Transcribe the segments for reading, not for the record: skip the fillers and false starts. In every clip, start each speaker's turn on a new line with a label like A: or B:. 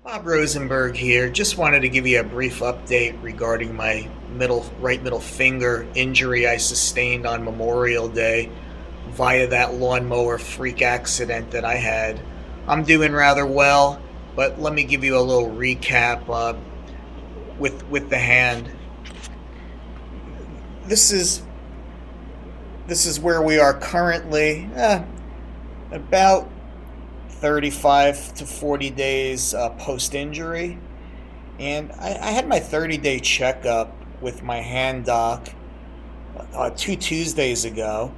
A: Bob Rosenberg here. Just wanted to give you a brief update regarding my right middle finger injury I sustained on Memorial Day via that lawnmower freak accident that I had. I'm doing rather well, but let me give you a little recap with the hand. This is this is where we are currently. About 35 to 40 days post injury. And I had my 30-day checkup with my hand doc 2 Tuesdays ago.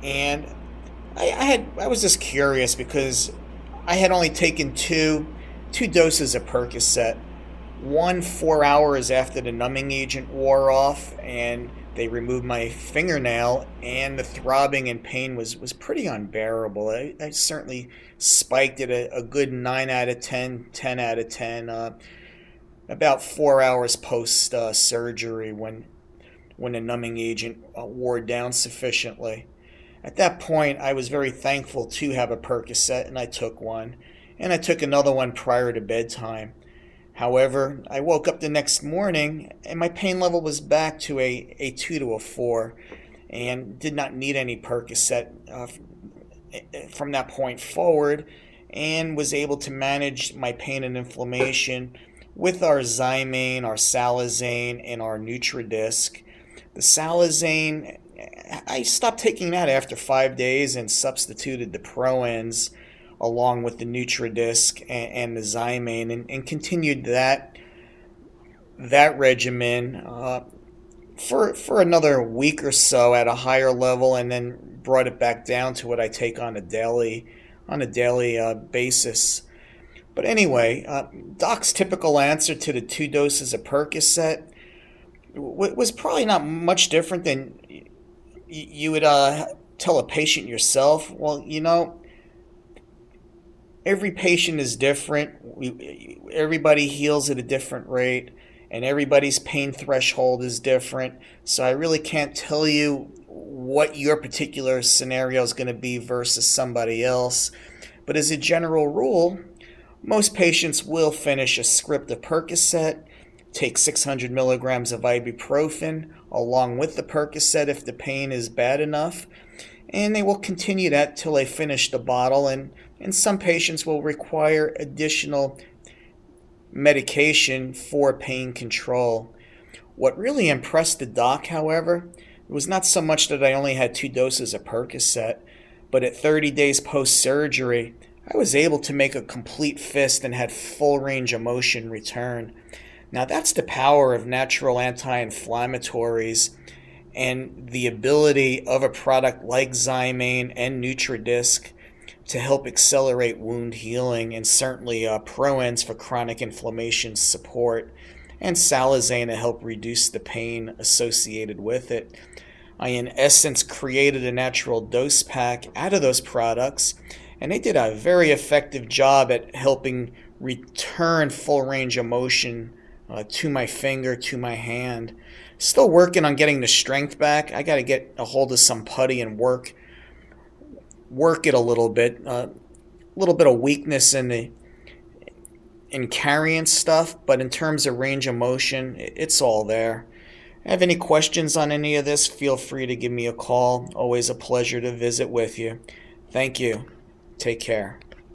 A: And I was just curious because I had only taken two doses of Percocet. One 4 hours after the numbing agent wore off, and they removed my fingernail, and the throbbing and pain was pretty unbearable. I certainly spiked it a good 9 out of 10, 10 out of 10. About 4 hours post surgery when the numbing agent wore down sufficiently. At that point, I was very thankful to have a Percocet, and I took one. And I took another one prior to bedtime. However, I woke up the next morning and my pain level was back to a 2 to a 4 and did not need any Percocet from that point forward, and was able to manage my pain and inflammation with our Xymane, our Salazane, and our NutriDisc. The Salazane, I stopped taking that after 5 days and substituted the Proens along with the NutriDisc and the Xymane, and continued that regimen for another week or so at a higher level, and then brought it back down to what I take on a daily basis. But anyway, Doc's typical answer to the 2 doses of Percocet was probably not much different than you would tell a patient yourself. Well, every patient is different. Everybody heals at a different rate, and everybody's pain threshold is different. So I really can't tell you what your particular scenario is going to be versus somebody else. But as a general rule, most patients will finish a script of Percocet, take 600 milligrams of ibuprofen along with the Percocet if the pain is bad enough, and they will continue that till they finish the bottle. And some patients will require additional medication for pain control. What really impressed the doc, however, was not so much that I only had 2 doses of Percocet, but at 30 days post-surgery, I was able to make a complete fist and had full range of motion return. Now that's the power of natural anti-inflammatories and the ability of a product like Xymane and NutriDisc to help accelerate wound healing, and certainly Proens for chronic inflammation support, and Salazane to help reduce the pain associated with it. I, in essence, created a natural dose pack out of those products, and they did a very effective job at helping return full range of motion to my finger, to my hand. Still working on getting the strength back. I got to get a hold of some putty and work it a little bit. A little bit of weakness in carrying stuff, but in terms of range of motion, it's all there. Have any questions on any of this, feel free to give me a call. Always a pleasure to visit with you. Thank you. Take care.